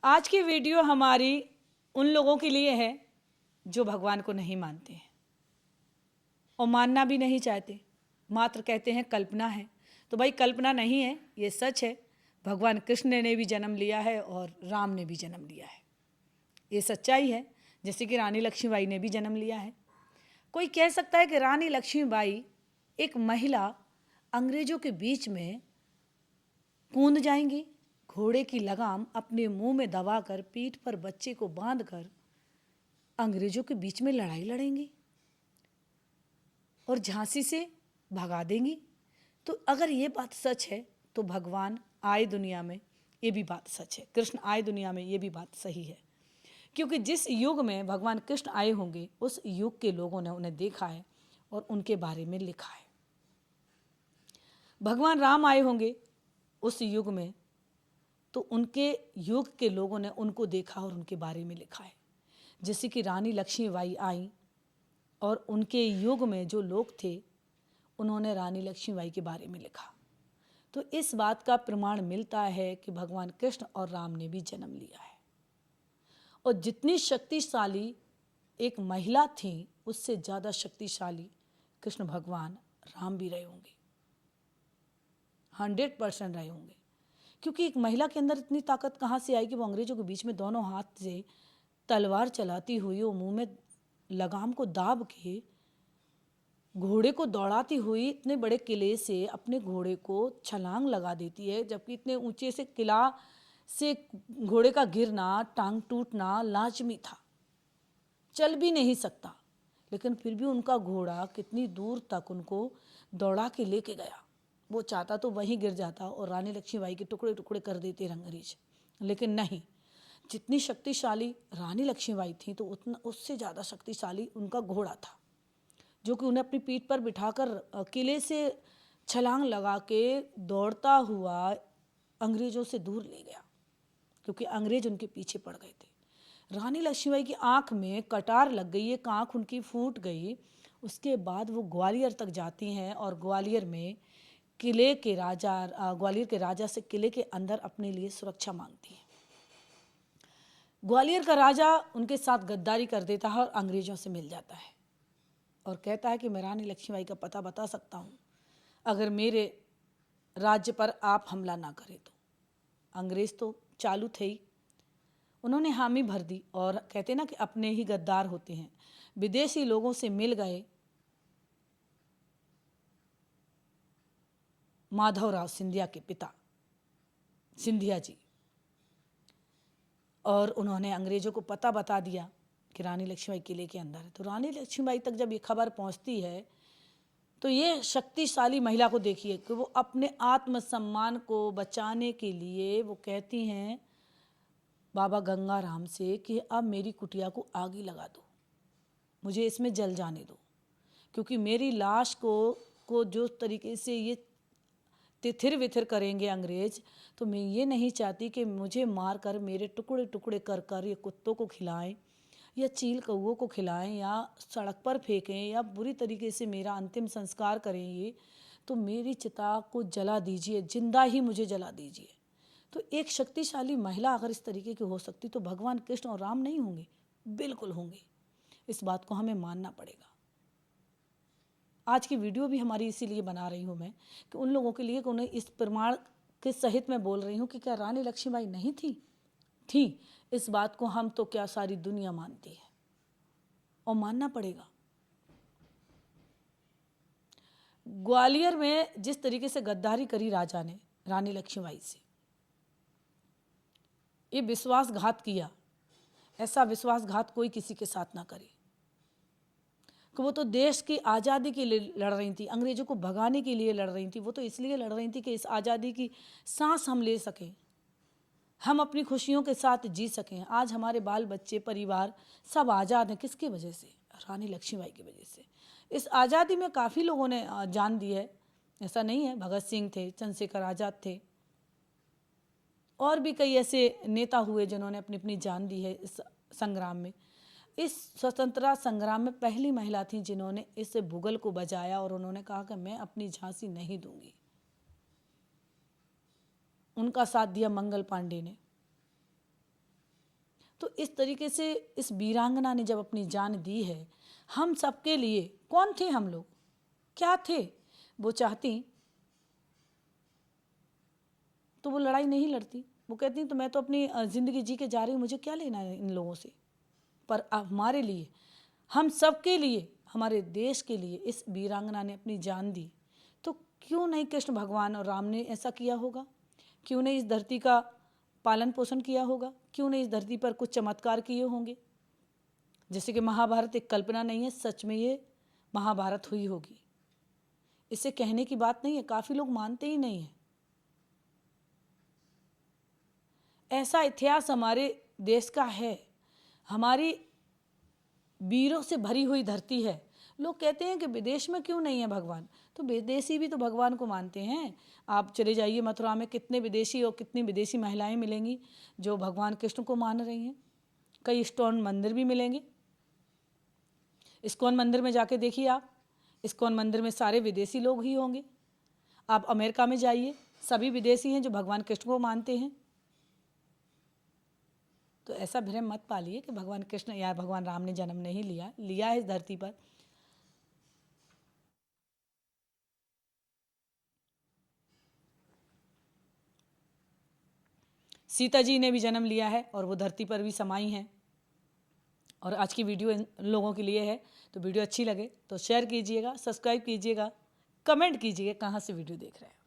आज की वीडियो हमारी उन लोगों के लिए है जो भगवान को नहीं मानते हैं और मानना भी नहीं चाहते, मात्र कहते हैं कल्पना है। तो भाई कल्पना नहीं है, ये सच है। भगवान कृष्ण ने भी जन्म लिया है और राम ने भी जन्म लिया है, ये सच्चाई है। जैसे कि रानी लक्ष्मीबाई ने भी जन्म लिया है। कोई कह सकता है कि रानी लक्ष्मीबाई एक महिला अंग्रेजों के बीच में कूद जाएंगी, घोड़े की लगाम अपने मुंह में दबाकर पीठ पर बच्चे को बांधकर अंग्रेजों के बीच में लड़ाई लड़ेंगी और झांसी से भगा देंगी। तो अगर ये बात सच है तो भगवान आए दुनिया में, ये भी बात सच है। कृष्ण आए दुनिया में, ये भी बात सही है। क्योंकि जिस युग में भगवान कृष्ण आए होंगे उस युग के लोगों ने उन्हें देखा है और उनके बारे में लिखा है। भगवान राम आए होंगे उस युग में, तो उनके युग के लोगों ने उनको देखा और उनके बारे में लिखा है। जैसे कि रानी लक्ष्मीबाई आई और उनके युग में जो लोग थे उन्होंने रानी लक्ष्मीबाई के बारे में लिखा। तो इस बात का प्रमाण मिलता है कि भगवान कृष्ण और राम ने भी जन्म लिया है। और जितनी शक्तिशाली एक महिला थी उससे ज़्यादा शक्तिशाली कृष्ण भगवान राम भी रहे होंगे, 100% रहे होंगे। क्योंकि एक महिला के अंदर इतनी ताकत कहाँ से आई कि वो अंग्रेजों के बीच में दोनों हाथ से तलवार चलाती हुई वो मुंह में लगाम को दाब के घोड़े को दौड़ाती हुई इतने बड़े किले से अपने घोड़े को छलांग लगा देती है, जबकि इतने ऊंचे से किला से घोड़े का गिरना, टांग टूटना लाजमी था, चल भी नहीं सकता। लेकिन फिर भी उनका घोड़ा कितनी दूर तक उनको दौड़ा के लेके गया। वो चाहता तो वहीं गिर जाता और रानी लक्ष्मीबाई के टुकड़े टुकड़े कर देते अंग्रेज, लेकिन नहीं। जितनी शक्तिशाली रानी लक्ष्मीबाई थी तो उतना उससे ज़्यादा शक्तिशाली उनका घोड़ा था, जो कि उन्हें अपनी पीठ पर बिठाकर किले से छलांग लगा के दौड़ता हुआ अंग्रेजों से दूर ले गया, क्योंकि अंग्रेज उनके पीछे पड़ गए थे। रानी लक्ष्मीबाई की आंख में कटार लग गई, एक आंख उनकी फूट गई। उसके बाद वो ग्वालियर तक जाती हैं और ग्वालियर में किले के राजा, ग्वालियर के राजा से किले के अंदर अपने लिए सुरक्षा मांगती हैं। ग्वालियर का राजा उनके साथ गद्दारी कर देता है और अंग्रेजों से मिल जाता है और कहता है कि मैं रानी लक्ष्मीबाई का पता बता सकता हूँ अगर मेरे राज्य पर आप हमला ना करें तो। अंग्रेज तो चालू थे ही, उन्होंने हामी भर दी और कहते ना कि अपने ही गद्दार होते हैं। विदेशी लोगों से मिल गए माधवराव सिंधिया के पिता सिंधिया जी, और उन्होंने अंग्रेजों को पता बता दिया कि रानी लक्ष्मीबाई किले के अंदर है। तो रानी लक्ष्मीबाई तक जब ये खबर पहुंचती है तो ये शक्तिशाली महिला को देखिए कि वो अपने आत्मसम्मान को बचाने के लिए वो कहती हैं बाबा गंगाराम से कि अब मेरी कुटिया को आग ही लगा दो, मुझे इसमें जल जाने दो, क्योंकि मेरी लाश को जो तरीके से ये तिथिर विथिर करेंगे अंग्रेज, तो मैं ये नहीं चाहती कि मुझे मार कर मेरे टुकड़े टुकड़े कर कर ये कुत्तों को खिलाएं या चील कौओं को खिलाएं या सड़क पर फेंकें या बुरी तरीके से मेरा अंतिम संस्कार करें। ये तो मेरी चिता को जला दीजिए, जिंदा ही मुझे जला दीजिए। तो एक शक्तिशाली महिला अगर इस तरीके की हो सकती तो भगवान कृष्ण और राम नहीं होंगे? बिल्कुल होंगे। इस बात को हमें मानना पड़ेगा। आज की वीडियो भी हमारी इसीलिए बना रही हूँ मैं कि उन लोगों के लिए कि उन्हें इस प्रमाण के सहित मैं बोल रही हूँ कि क्या रानी लक्ष्मीबाई नहीं थी। इस बात को हम तो क्या सारी दुनिया मानती है और मानना पड़ेगा। ग्वालियर में जिस तरीके से गद्दारी करी राजा ने रानी लक्ष्मीबाई से, ये विश्वासघात किया, ऐसा विश्वासघात कोई किसी के साथ ना करे। कि वो तो देश की आज़ादी के लिए लड़ रही थी, अंग्रेजों को भगाने के लिए लड़ रही थी। वो तो इसलिए लड़ रही थी कि इस आज़ादी की सांस हम ले सकें, हम अपनी खुशियों के साथ जी सकें। आज हमारे बाल बच्चे परिवार सब आज़ाद हैं, किसकी वजह से? रानी लक्ष्मीबाई की वजह से। इस आज़ादी में काफ़ी लोगों ने जान दी है, ऐसा नहीं है। भगत सिंह थे, चंद्रशेखर आज़ाद थे, और भी कई ऐसे नेता हुए जिन्होंने अपनी अपनी जान दी है इस संग्राम में। इस स्वतंत्रता संग्राम में पहली महिला थी जिन्होंने इस भुगल को बजाया और उन्होंने कहा कि मैं अपनी झांसी नहीं दूंगी। उनका साथ दिया मंगल पांडे ने। तो इस तरीके से इस वीरांगना ने जब अपनी जान दी है हम सबके लिए, कौन थे हम लोग, क्या थे, वो चाहती तो वो लड़ाई नहीं लड़ती। वो कहती तो मैं तो अपनी ज़िंदगी जी के जा रही हूँ, मुझे क्या लेना है इन लोगों से। पर हमारे लिए, हम सबके लिए, हमारे देश के लिए इस वीरांगना ने अपनी जान दी। तो क्यों नहीं कृष्ण भगवान और राम ने ऐसा किया होगा? क्यों नहीं इस धरती का पालन पोषण किया होगा? क्यों नहीं इस धरती पर कुछ चमत्कार किए होंगे? जैसे कि महाभारत एक कल्पना नहीं है, सच में ये महाभारत हुई होगी। इसे कहने की बात नहीं है, काफ़ी लोग मानते ही नहीं है। ऐसा इतिहास हमारे देश का है, हमारी वीरों से भरी हुई धरती है। लोग कहते हैं कि विदेश में क्यों नहीं है भगवान, तो विदेशी भी तो भगवान को मानते हैं। आप चले जाइए मथुरा में, कितने विदेशी और कितनी विदेशी महिलाएं मिलेंगी जो भगवान कृष्ण को मान रही हैं। कई इस्कॉन मंदिर भी मिलेंगे। इस्कॉन मंदिर में जाके देखिए आप, इस्कॉन मंदिर में सारे विदेशी लोग ही होंगे। आप अमेरिका में जाइए, सभी विदेशी हैं जो भगवान कृष्ण को मानते हैं। तो ऐसा भ्रम मत पालिए कि भगवान कृष्ण या भगवान राम ने जन्म नहीं लिया है इस धरती पर। सीता जी ने भी जन्म लिया है और वो धरती पर भी समाई हैं। और आज की वीडियो इन लोगों के लिए है। तो वीडियो अच्छी लगे तो शेयर कीजिएगा, सब्सक्राइब कीजिएगा, कमेंट कीजिएगा कहाँ से वीडियो देख रहे हैं।